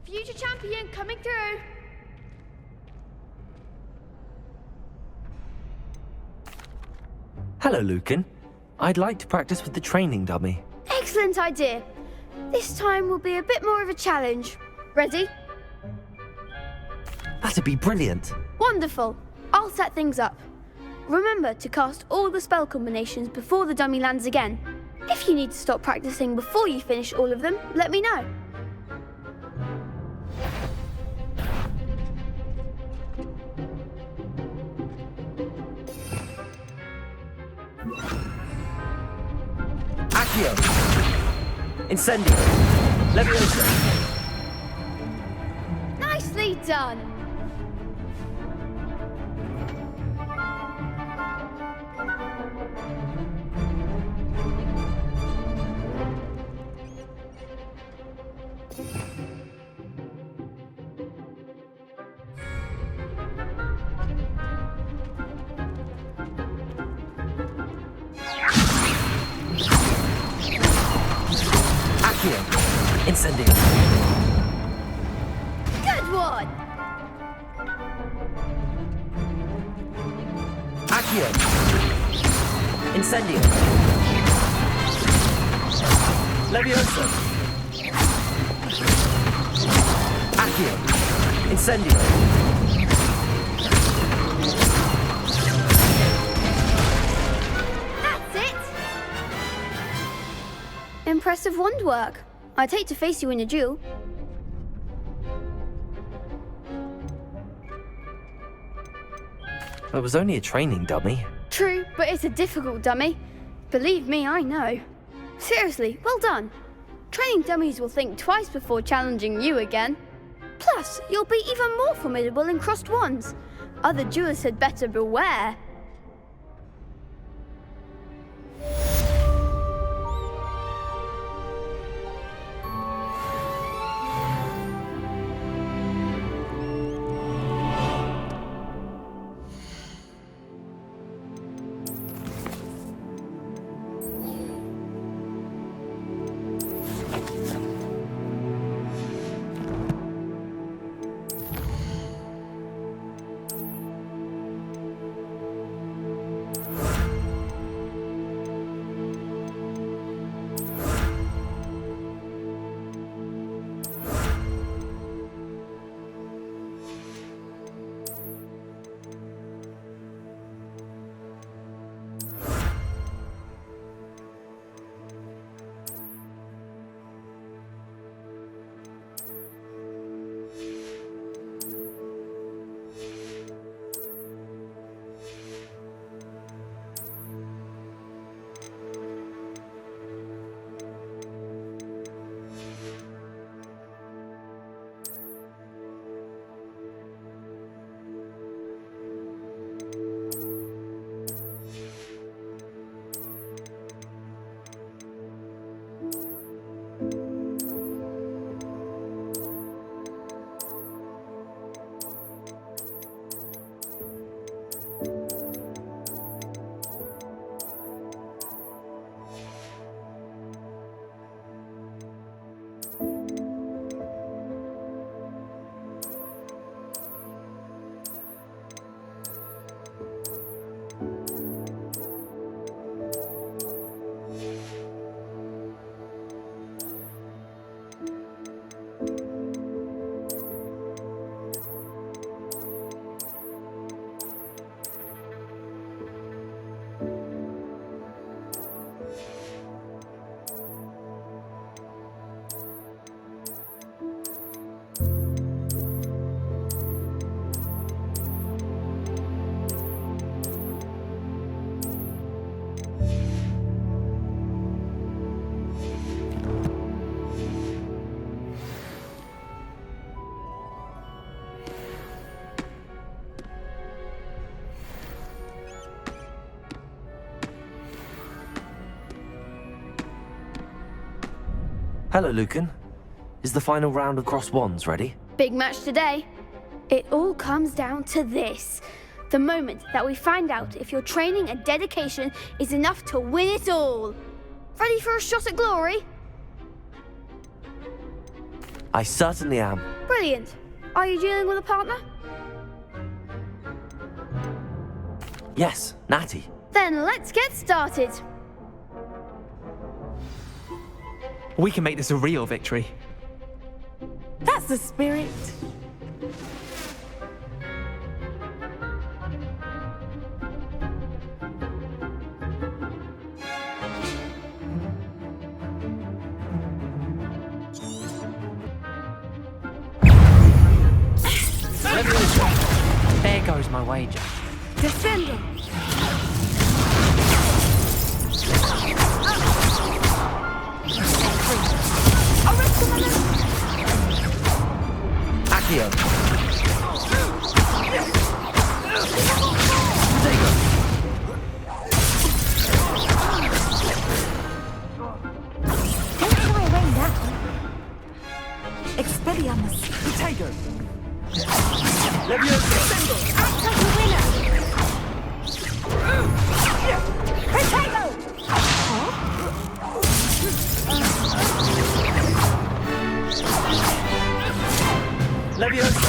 Future champion coming through. Hello, Lucan. I'd like to practice with the training dummy. Excellent idea. This time will be a bit more of a challenge. Ready? That'd be brilliant. Wonderful. I'll set things up. Remember to cast all the spell combinations before the dummy lands again. If you need to stop practicing before you finish all of them, let me know. Accio! Incendio! Leviosa! Nicely done! Incendio. Good one! Accio. Incendio. Leviosa. Accio. Incendio. That's it! Impressive wand work. I'd hate to face you in a duel. It was only a training dummy. True, but it's a difficult dummy. Believe me, I know. Seriously, well done. Training dummies will think twice before challenging you again. Plus, you'll be even more formidable in crossed wands. Other duelists had better beware. Hello, Lucan. Is the final round of crossed wands ready? Big match today. It all comes down to this. The moment that we find out if your training and dedication is enough to win it all. Ready for a shot at glory? I certainly am. Brilliant. Are you dealing with a partner? Yes, Natty. Then let's get started. We can make this a real victory. That's the spirit. There goes my wager. Descending. Accio. Don't shy away now. Expelliarmus. Potato. Act like a winner. Potato. Leviosa.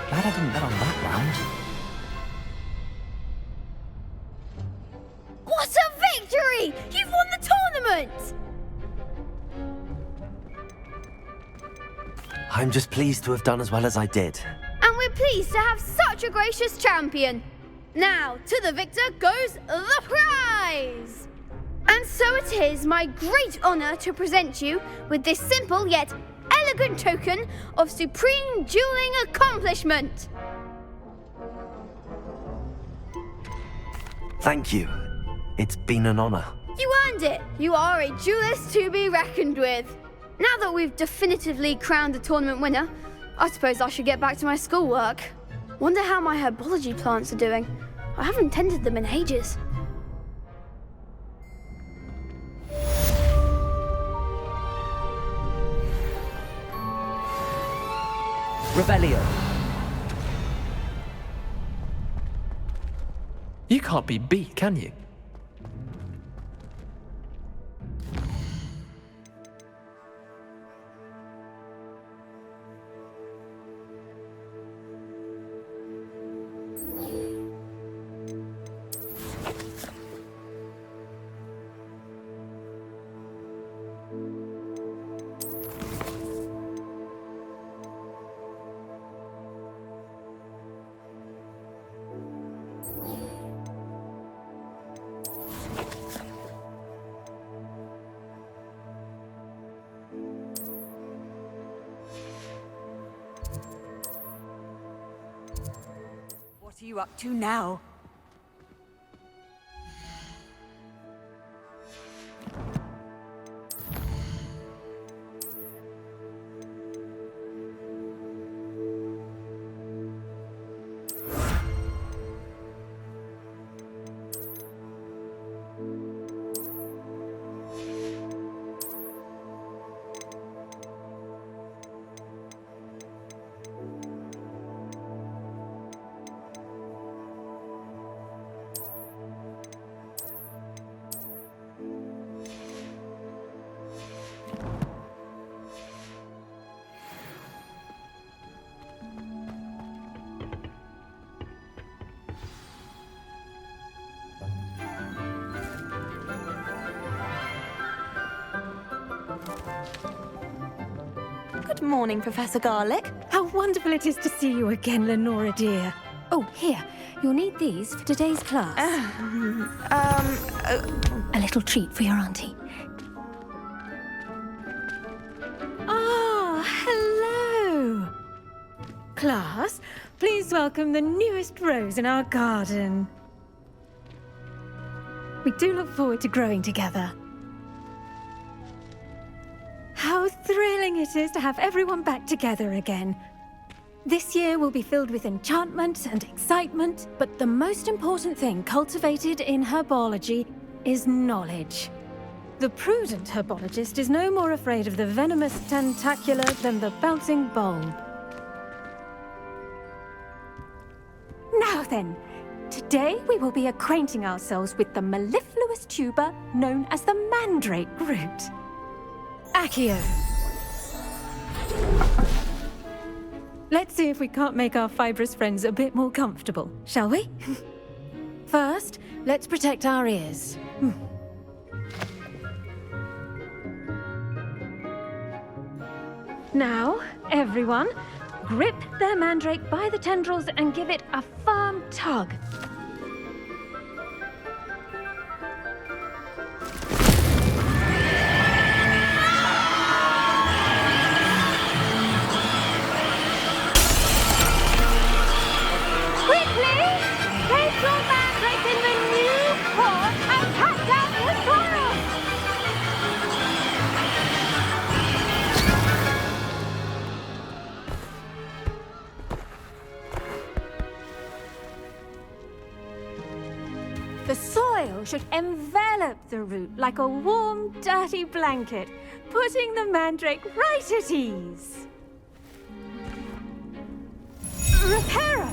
Glad I didn't bet on that round. What a victory! You've won the tournament! I'm just pleased to have done as well as I did. And we're pleased to have such a gracious champion. Now, to the victor goes the prize! And so it is my great honour to present you with this simple yet elegant token of supreme dueling accomplishment. Thank you. It's been an honor. You earned it. You are a duelist to be reckoned with. Now that we've definitively crowned the tournament winner, I suppose I should get back to my schoolwork. Wonder how my herbology plants are doing. I haven't tended them in ages. Revelio. You can't be beat, can you? What are you up to now? Good morning, Professor Garlick. How wonderful it is to see you again, Lenora dear. Oh, here, you'll need these for today's class. A little treat for your auntie. Ah, hello. Class, please welcome the newest rose in our garden. We do look forward to growing together. How thrilling it is to have everyone back together again. This year will be filled with enchantment and excitement, but the most important thing cultivated in herbology is knowledge. The prudent herbologist is no more afraid of the venomous tentacular than the bouncing bulb. Now then, Today we will be acquainting ourselves with the mellifluous tuber known as the mandrake root. Accio. Let's see if we can't make our fibrous friends a bit more comfortable, shall we? First, let's protect our ears. Now, everyone, grip their mandrake by the tendrils and give it a firm tug. Quickly! Place your mandrake in the new pot and cut out the soil! The soil should envelop the root like a warm, dirty blanket, putting the mandrake right at ease. Reparo!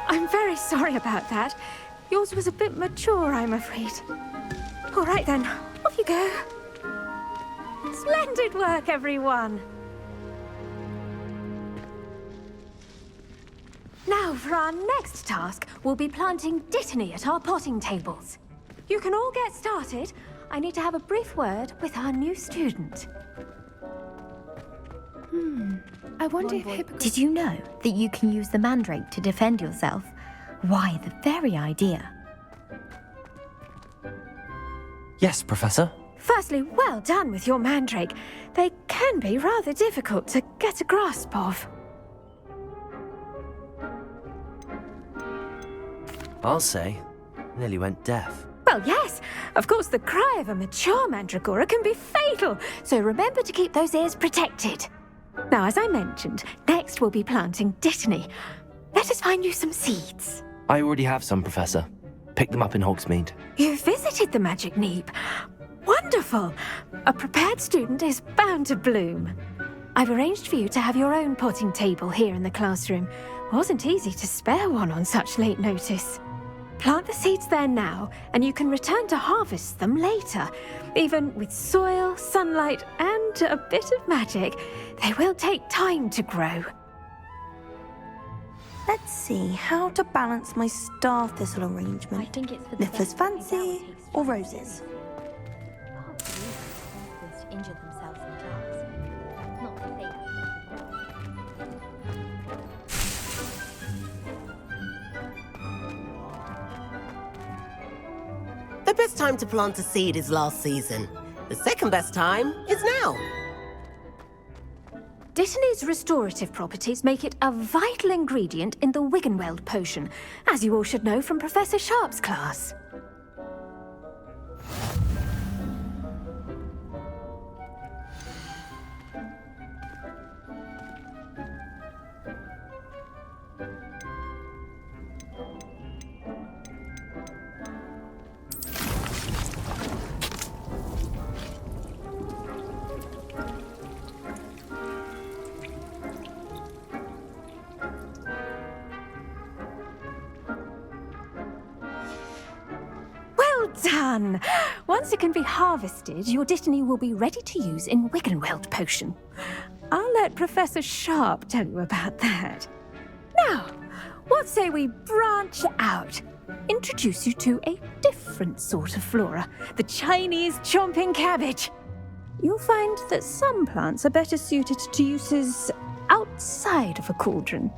I'm very sorry about that. Yours was a bit mature, I'm afraid. All right then, off you go. Splendid work, everyone. Now, for our next task, we'll be planting dittany at our potting tables. You can all get started. I need to have a brief word with our new student. I wonder if Did you know that you can use the mandrake to defend yourself? Why, the very idea. Yes, Professor. Firstly, well done with your mandrake. They can be rather difficult to get a grasp of. I'll say, nearly went deaf. Well, yes. Of course, the cry of a mature mandragora can be fatal, so remember to keep those ears protected. Now, as I mentioned, next we'll be planting dittany. Let us find you some seeds. I already have some, Professor. Picked them up in Hogsmeade. You visited the Magic Neep. Wonderful. A prepared student is bound to bloom. I've arranged for you to have your own potting table here in the classroom. Wasn't easy to spare one on such late notice. Plant the seeds there now, and you can return to harvest them later. Even with soil, sunlight, and a bit of magic, they will take time to grow. Let's see how to balance my star thistle arrangement. I think it's for the Niffler's fancy or roses? injure themselves in class. Not that they The best time to plant a seed is last season. The second best time is now. Dittany's restorative properties make it a vital ingredient in the Wiggenweld potion, as you all should know from Professor Sharp's class. Done! Once it can be harvested, your dittany will be ready to use in Wiggenweld potion. I'll let Professor Sharp tell you about that. Now, what say we branch out? Introduce you to a different sort of flora, the Chinese chomping cabbage. You'll find that some plants are better suited to uses outside of a cauldron.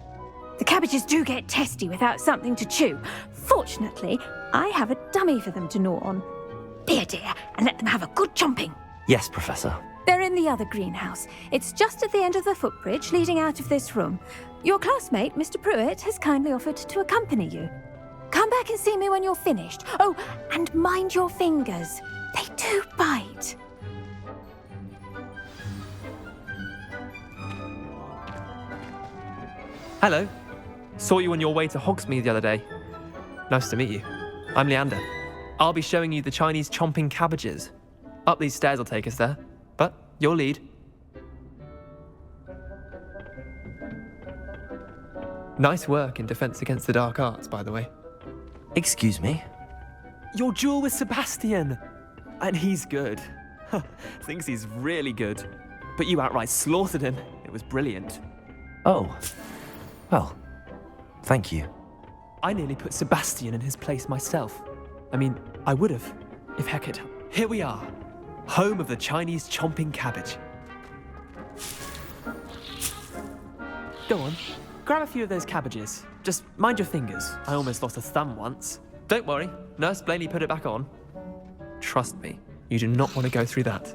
The cabbages do get testy without something to chew. Fortunately, I have a dummy for them to gnaw on. Be a dear and let them have a good chomping. Yes, Professor. They're in the other greenhouse. It's just at the end of the footbridge leading out of this room. Your classmate, Mr. Pruitt, has kindly offered to accompany you. Come back and see me when you're finished. Oh, and mind your fingers. They do bite. Hello. Saw you on your way to Hogsmeade the other day. Nice to meet you. I'm Leander. I'll be showing you the Chinese chomping cabbages. Up these stairs will take us there, but you'll lead. Nice work in Defense Against the Dark Arts, by the way. Excuse me? Your duel with Sebastian! And he's good. Thinks he's really good. But you outright slaughtered him. It was brilliant. Oh. Well, thank you. I nearly put Sebastian in his place myself. I mean, I would have, if heck it. Here we are, home of the Chinese chomping cabbage. Go on, grab a few of those cabbages. Just mind your fingers. I almost lost a thumb once. Don't worry, Nurse Blaney put it back on. Trust me, you do not want to go through that.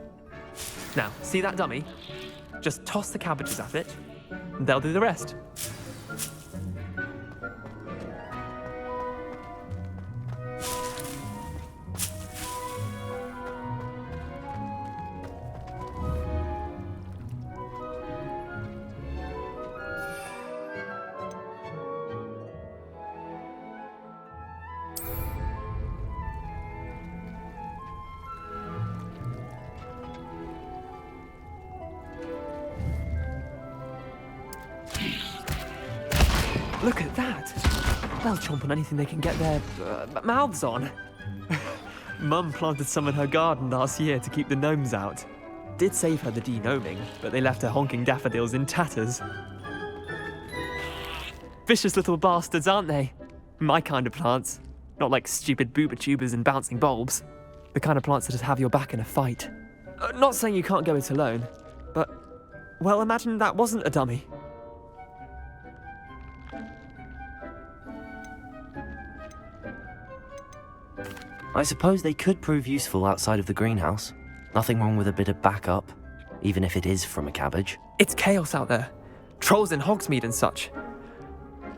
Now, see that dummy? Just toss the cabbages at it, and they'll do the rest. Look at that! They'll chomp on anything they can get their mouths on. Mum planted some in her garden last year to keep the gnomes out. Did save her the de-gnoming, but they left her honking daffodils in tatters. Vicious little bastards, aren't they? My kind of plants. Not like stupid booba tubers and bouncing bulbs. The kind of plants that just have your back in a fight. Not saying you can't go it alone, but, well, imagine that wasn't a dummy. I suppose they could prove useful outside of the greenhouse. Nothing wrong with a bit of backup, even if it is from a cabbage. It's chaos out there. Trolls in Hogsmeade and such.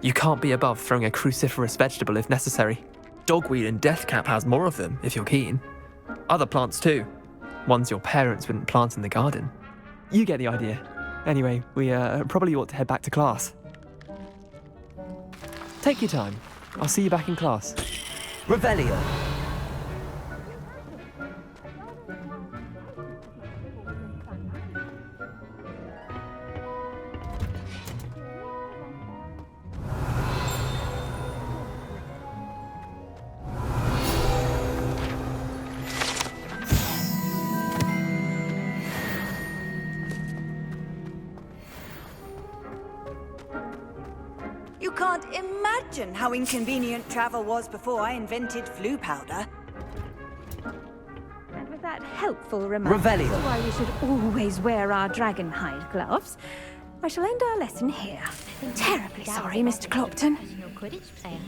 You can't be above throwing a cruciferous vegetable if necessary. Dogweed and deathcap has more of them, if you're keen. Other plants too. Ones your parents wouldn't plant in the garden. You get the idea. Anyway, we probably ought to head back to class. Take your time. I'll see you back in class. Revelio! You can't imagine how inconvenient travel was before I invented flu powder. And with that helpful reminder Revelio. of why we should always wear our dragon hide gloves, I shall end our lesson here. Terribly sorry, Mr. Clopton. Your Quidditch player.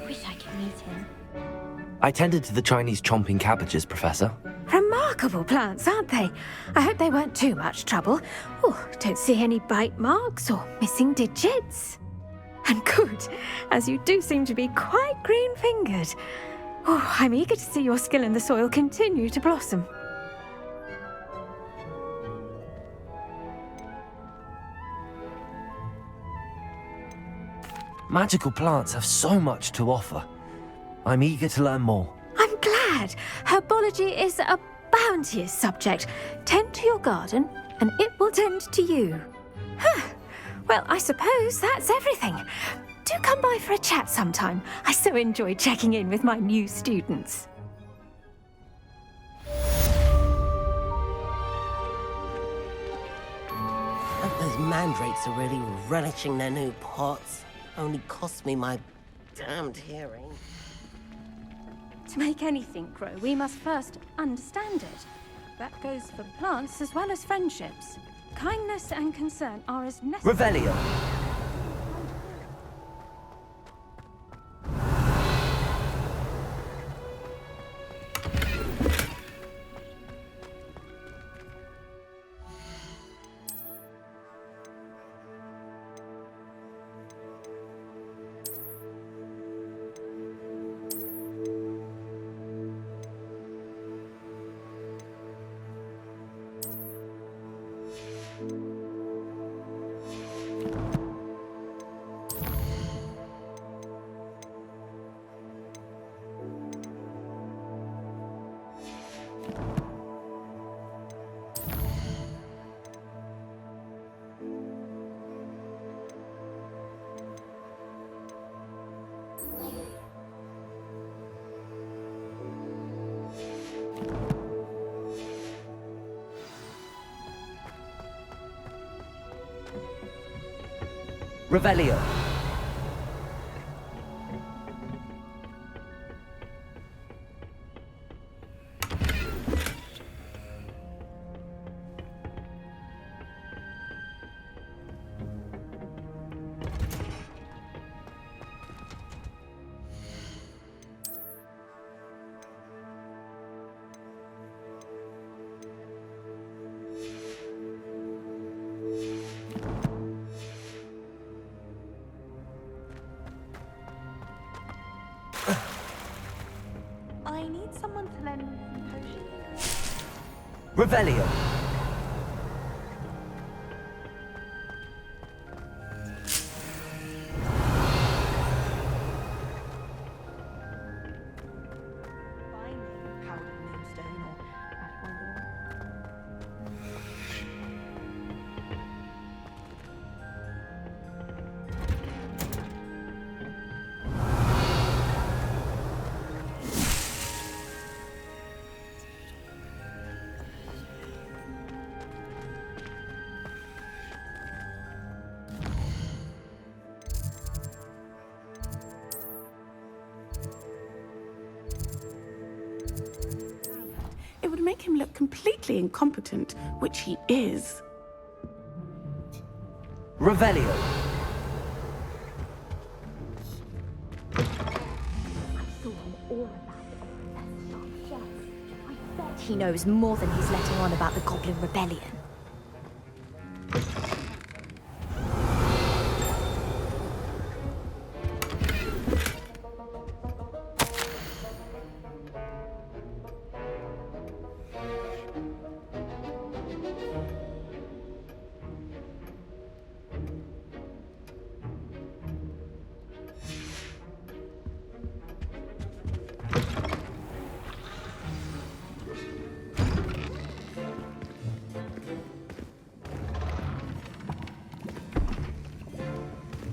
Wish I could meet him. I tended to the Chinese chomping cabbages, Professor. Remarkable plants, aren't they? I hope they weren't too much trouble. Oh, don't see any bite marks or missing digits. And good, as you do seem to be quite green-fingered. Oh, I'm eager to see your skill in the soil continue to blossom. Magical plants have so much to offer. I'm eager to learn more. I'm glad. Herbology is a bounteous subject. Tend to your garden, and it will tend to you. Huh. Well, I suppose that's everything. Do come by for a chat sometime. I so enjoy checking in with my new students. Those mandrakes are really relishing their new pots. Only cost me my damned hearing. To make anything grow, we must first understand it. That goes for plants as well as friendships. Kindness and concern are as necessary. Revelio! Revelio. I need someone to lend me some potions. Revelio. Finding powdered moonstone or ash wonder. It would make him look completely incompetent, which he is. Revelio. He knows more than he's letting on about the Goblin Rebellion.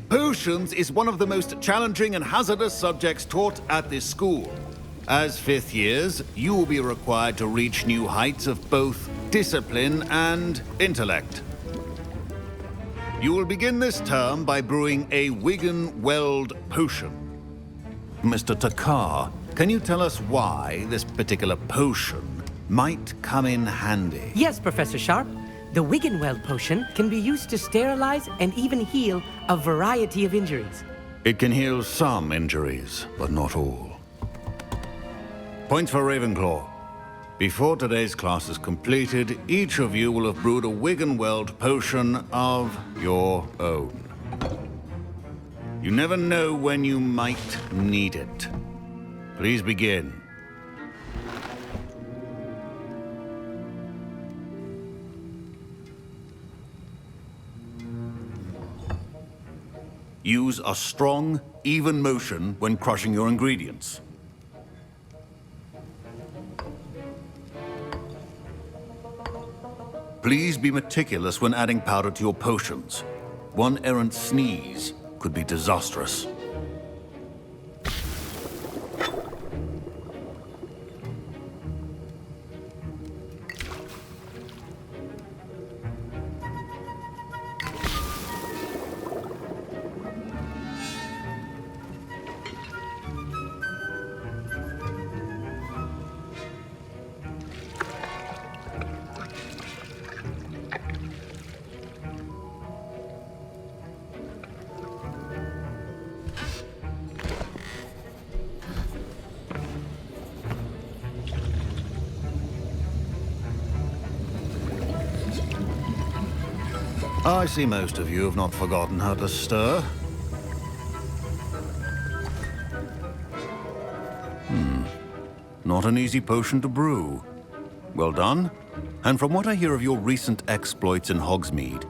Potions is one of the most challenging and hazardous subjects taught at this school. As fifth years, you will be required to reach new heights of both discipline and intellect. You will begin this term by brewing a Wiggenweld potion. Mr. Takar, can you tell us why this particular potion might come in handy? Yes, Professor Sharp. The Wiggenweld potion can be used to sterilize and even heal a variety of injuries. It can heal some injuries, but not all. Points for Ravenclaw. Before today's class is completed, each of you will have brewed a Wiggenweld potion of your own. You never know when you might need it. Please begin. Use a strong, even motion when crushing your ingredients. Please be meticulous when adding powder to your potions. One errant sneeze could be disastrous. I see most of you have not forgotten how to stir. Not an easy potion to brew. Well done. And from what I hear of your recent exploits in Hogsmeade,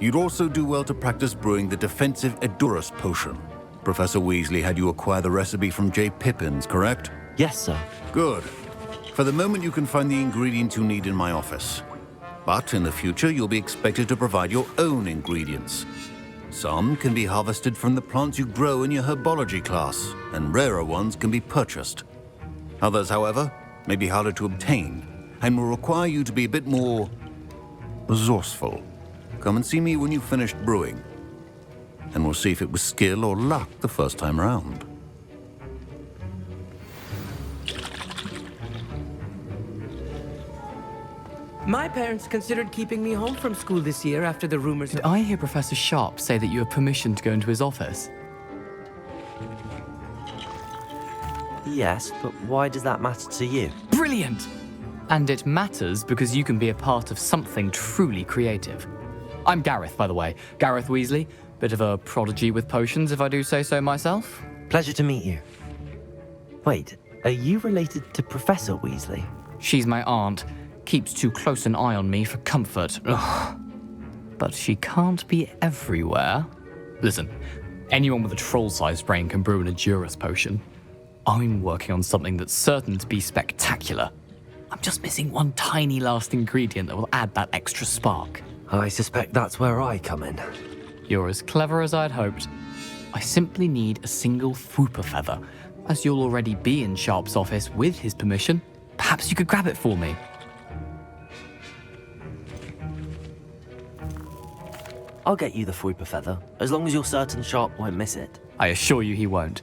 you'd also do well to practice brewing the defensive Edurus potion. Professor Weasley had you acquire the recipe from J. Pippins, correct? Yes, sir. Good. For the moment, you can find the ingredients you need in my office. But in the future, you'll be expected to provide your own ingredients. Some can be harvested from the plants you grow in your herbology class, and rarer ones can be purchased. Others, however, may be harder to obtain, and will require you to be a bit more resourceful. Come and see me when you've finished brewing, and we'll see if it was skill or luck the first time around. My parents considered keeping me home from school this year after the rumors. Did I hear Professor Sharp say that you have permission to go into his office? Yes, but why does that matter to you? Brilliant! And it matters because you can be a part of something truly creative. I'm Gareth, by the way. Gareth Weasley. Bit of a prodigy with potions, if I do say so myself. Pleasure to meet you. Wait, are you related to Professor Weasley? She's my aunt. Keeps too close an eye on me for comfort. Ugh. But she can't be everywhere. Listen, anyone with a troll-sized brain can brew an Edurus potion. I'm working on something that's certain to be spectacular. I'm just missing one tiny last ingredient that will add that extra spark. I suspect that's where I come in. You're as clever as I'd hoped. I simply need a single Fwooper feather. As you'll already be in Sharp's office with his permission, perhaps you could grab it for me. I'll get you the Fwooper feather, as long as you're certain Sharp won't miss it. I assure you he won't.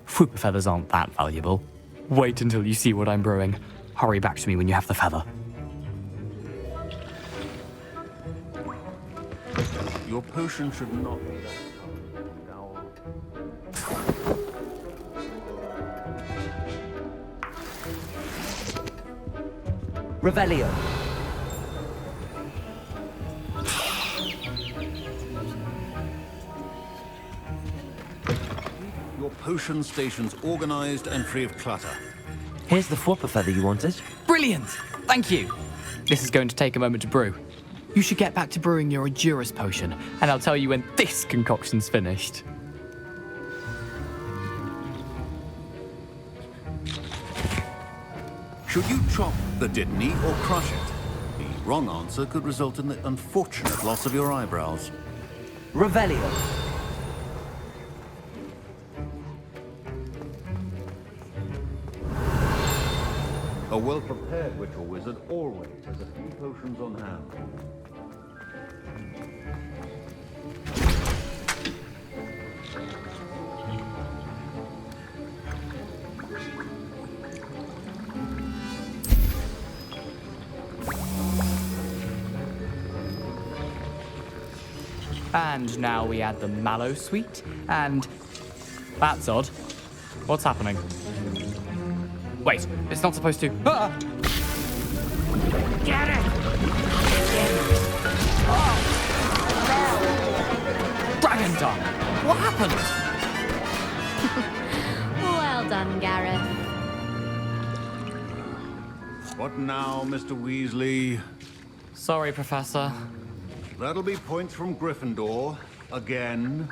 Fwooper feathers aren't that valuable. Wait until you see what I'm brewing. Hurry back to me when you have the feather. Your potion should not be Revelio. Your potion station's organized and free of clutter. Here's the Fwooper feather you wanted. Brilliant! Thank you! This is going to take a moment to brew. You should get back to brewing your Edurus potion, and I'll tell you when this concoction's finished. Should you chop the Dittany or crush it? The wrong answer could result in the unfortunate loss of your eyebrows. Revelio. A well-prepared ritual wizard always has a few potions on hand. And now we add the mallow sweet, and... That's odd. What's happening? Wait, it's not supposed to... Ah! Get it! Oh! Dragon Dung! What happened? Well done, Gareth. What now, Mr. Weasley? Sorry, Professor. That'll be points from Gryffindor. Again.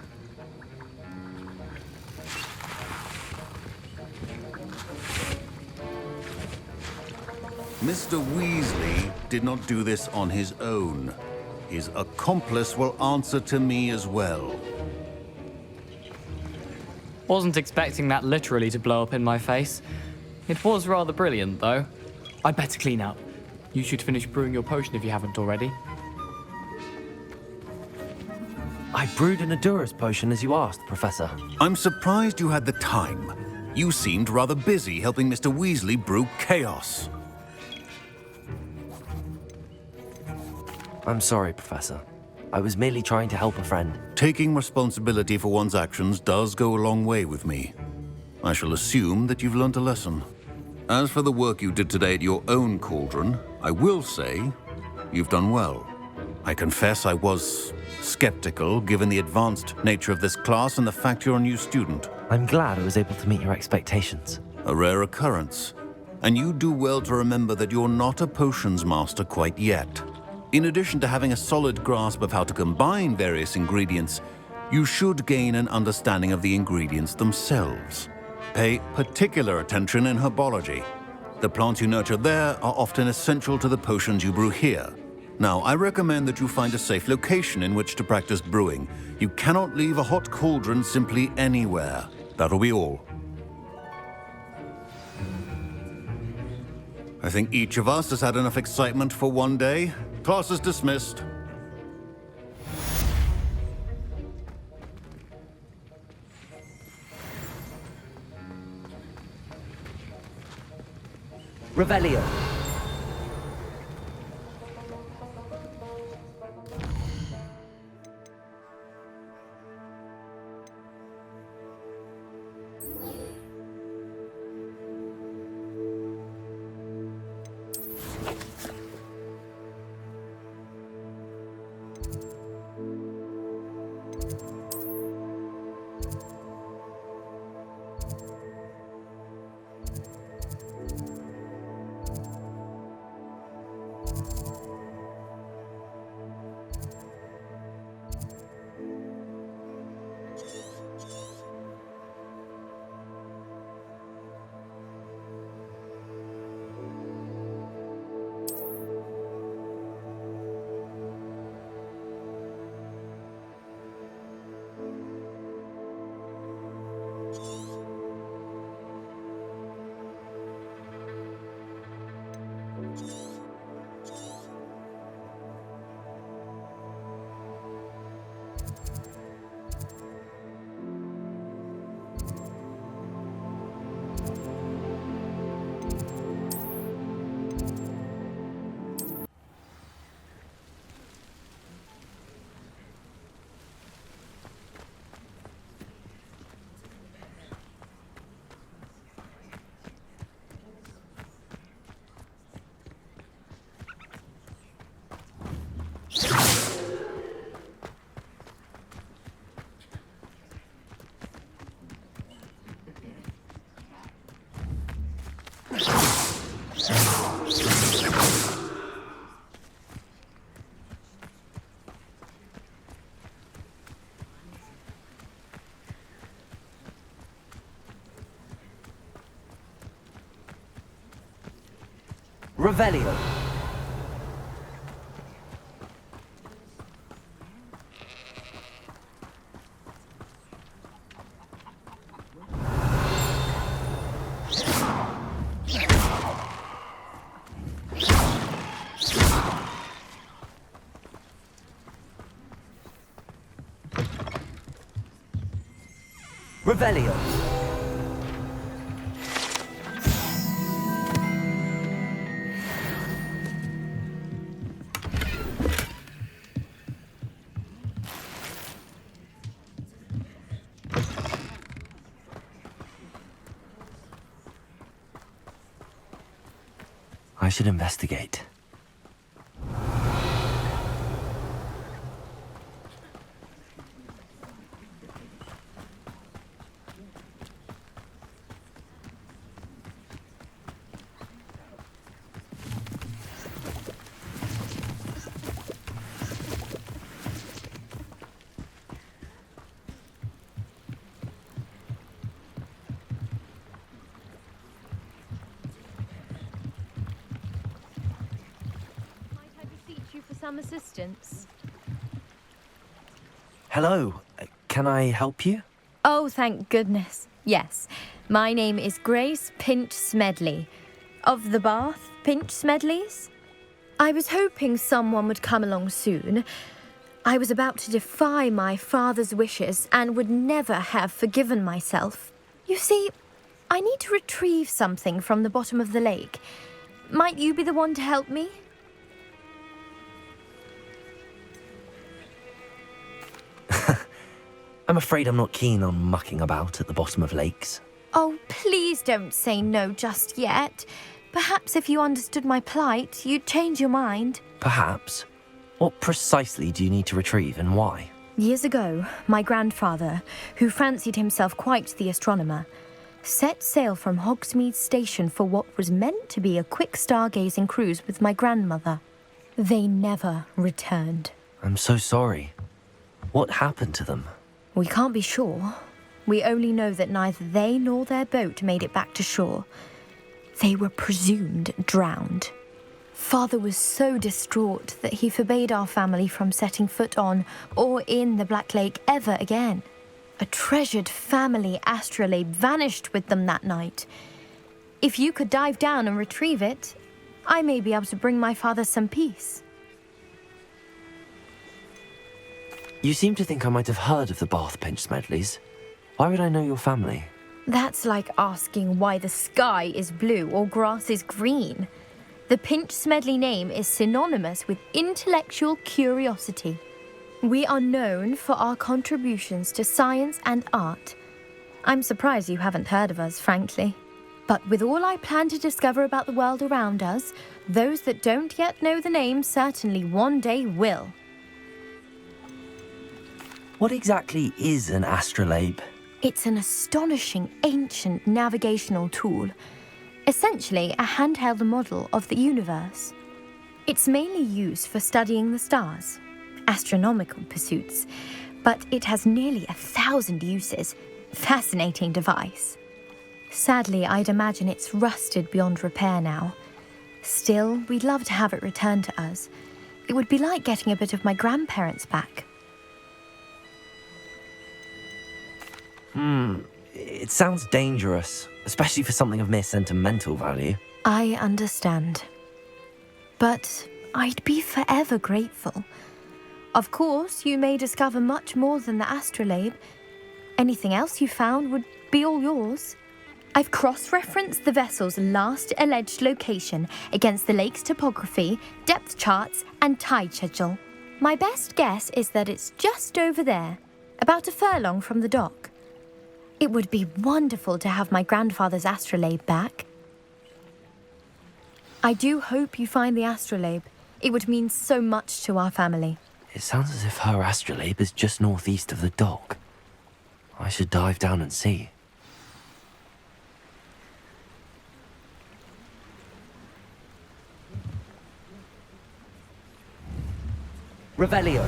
Mr. Weasley did not do this on his own. His accomplice will answer to me as well. Wasn't expecting that literally to blow up in my face. It was rather brilliant, though. I'd better clean up. You should finish brewing your potion if you haven't already. I brewed an Edurus potion as you asked, Professor. I'm surprised you had the time. You seemed rather busy helping Mr. Weasley brew chaos. I'm sorry, Professor. I was merely trying to help a friend. Taking responsibility for one's actions does go a long way with me. I shall assume that you've learnt a lesson. As for the work you did today at your own cauldron, I will say you've done well. I confess I was skeptical, given the advanced nature of this class and the fact you're a new student. I'm glad I was able to meet your expectations. A rare occurrence. And you do well to remember that you're not a potions master quite yet. In addition to having a solid grasp of how to combine various ingredients, you should gain an understanding of the ingredients themselves. Pay particular attention in herbology. The plants you nurture there are often essential to the potions you brew here. Now, I recommend that you find a safe location in which to practice brewing. You cannot leave a hot cauldron simply anywhere. That'll be all. I think each of us has had enough excitement for one day. Class is dismissed. Revelio. Revelio. Revelio. I should investigate. Some assistance. Hello, can I help you? Oh, thank goodness. Yes. My name is Grace Pinch Smedley. Of the Bath Pinch Smedleys. I was hoping someone would come along soon. I was about to defy my father's wishes and would never have forgiven myself. You see, I need to retrieve something from the bottom of the lake. Might you be the one to help me? I'm afraid I'm not keen on mucking about at the bottom of lakes. Oh, please don't say no just yet. Perhaps if you understood my plight, you'd change your mind. Perhaps. What precisely do you need to retrieve and why? Years ago, my grandfather, who fancied himself quite the astronomer, set sail from Hogsmeade Station for what was meant to be a quick stargazing cruise with my grandmother. They never returned. I'm so sorry. What happened to them? We can't be sure. We only know that neither they nor their boat made it back to shore. They were presumed drowned. Father was so distraught that he forbade our family from setting foot on or in the Black Lake ever again. A treasured family astrolabe vanished with them that night. If you could dive down and retrieve it, I may be able to bring my father some peace. You seem to think I might have heard of the Bath Pinch Smedleys. Why would I know your family? That's like asking why the sky is blue or grass is green. The Pinch Smedley name is synonymous with intellectual curiosity. We are known for our contributions to science and art. I'm surprised you haven't heard of us, frankly. But with all I plan to discover about the world around us, those that don't yet know the name certainly one day will. What exactly is an astrolabe? It's an astonishing ancient navigational tool. Essentially a handheld model of the universe. It's mainly used for studying the stars, astronomical pursuits, but it has nearly 1,000 uses. Fascinating device. Sadly, I'd imagine it's rusted beyond repair now. Still, we'd love to have it returned to us. It would be like getting a bit of my grandparents back. It sounds dangerous, especially for something of mere sentimental value. I understand. But I'd be forever grateful. Of course, you may discover much more than the astrolabe. Anything else you found would be all yours. I've cross-referenced the vessel's last alleged location against the lake's topography, depth charts, and tide schedule. My best guess is that it's just over there, about a furlong from the dock. It would be wonderful to have my grandfather's astrolabe back. I do hope you find the astrolabe. It would mean so much to our family. It sounds as if her astrolabe is just northeast of the dock. I should dive down and see. Revelio.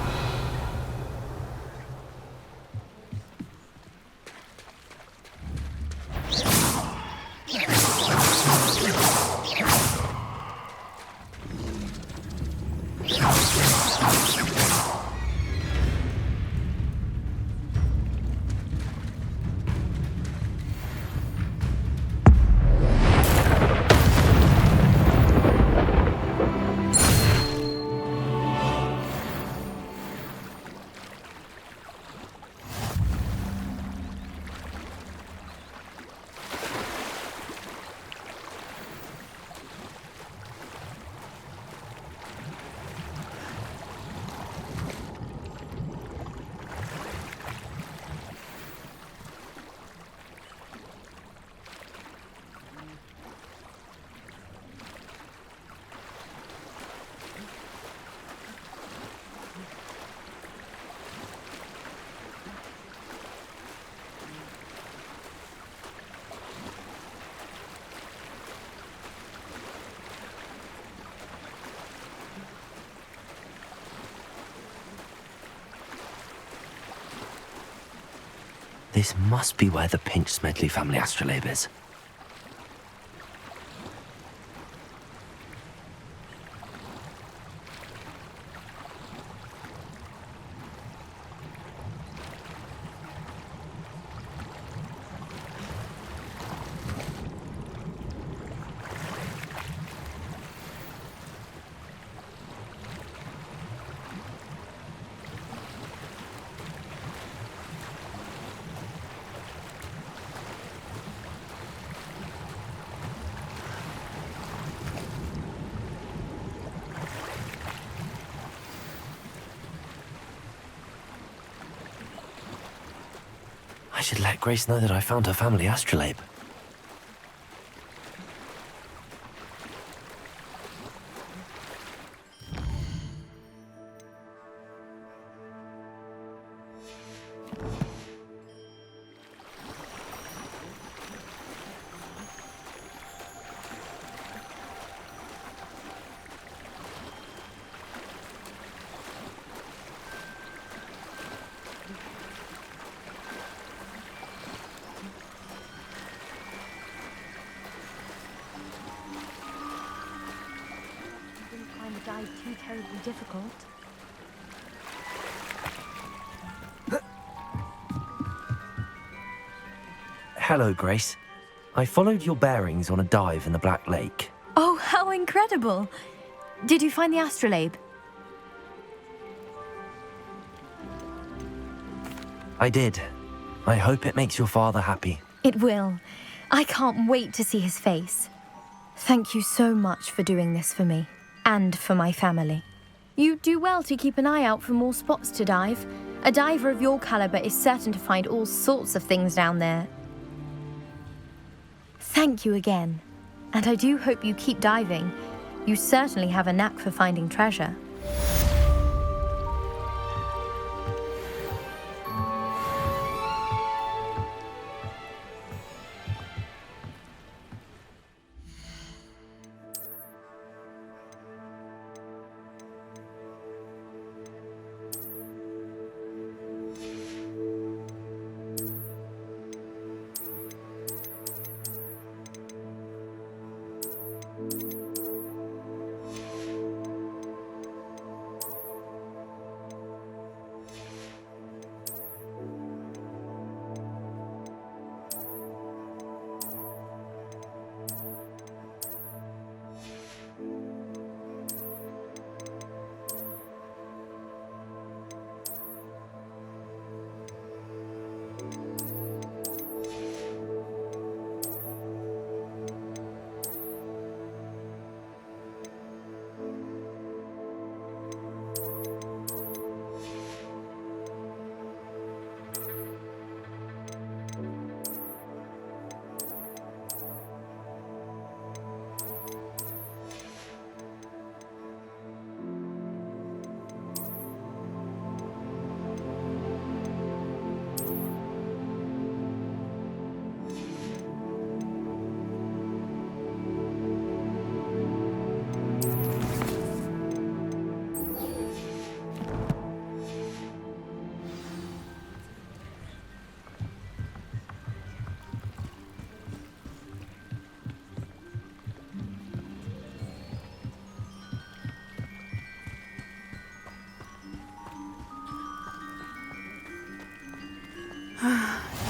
This must be where the Pinch Smedley family astrolabe is. I should let Grace know that I found her family astrolabe. otherwise too terribly difficult. Hello, Grace. I followed your bearings on a dive in the Black Lake. Oh, how incredible! Did you find the astrolabe? I did. I hope it makes your father happy. It will. I can't wait to see his face. Thank you so much for doing this for me, and for my family. You do well to keep an eye out for more spots to dive. A diver of your caliber is certain to find all sorts of things down there. Thank you again, and I do hope you keep diving. You certainly have a knack for finding treasure.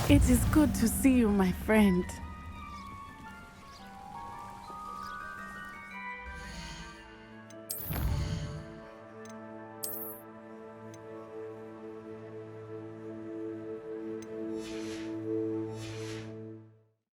It is good to see you, my friend.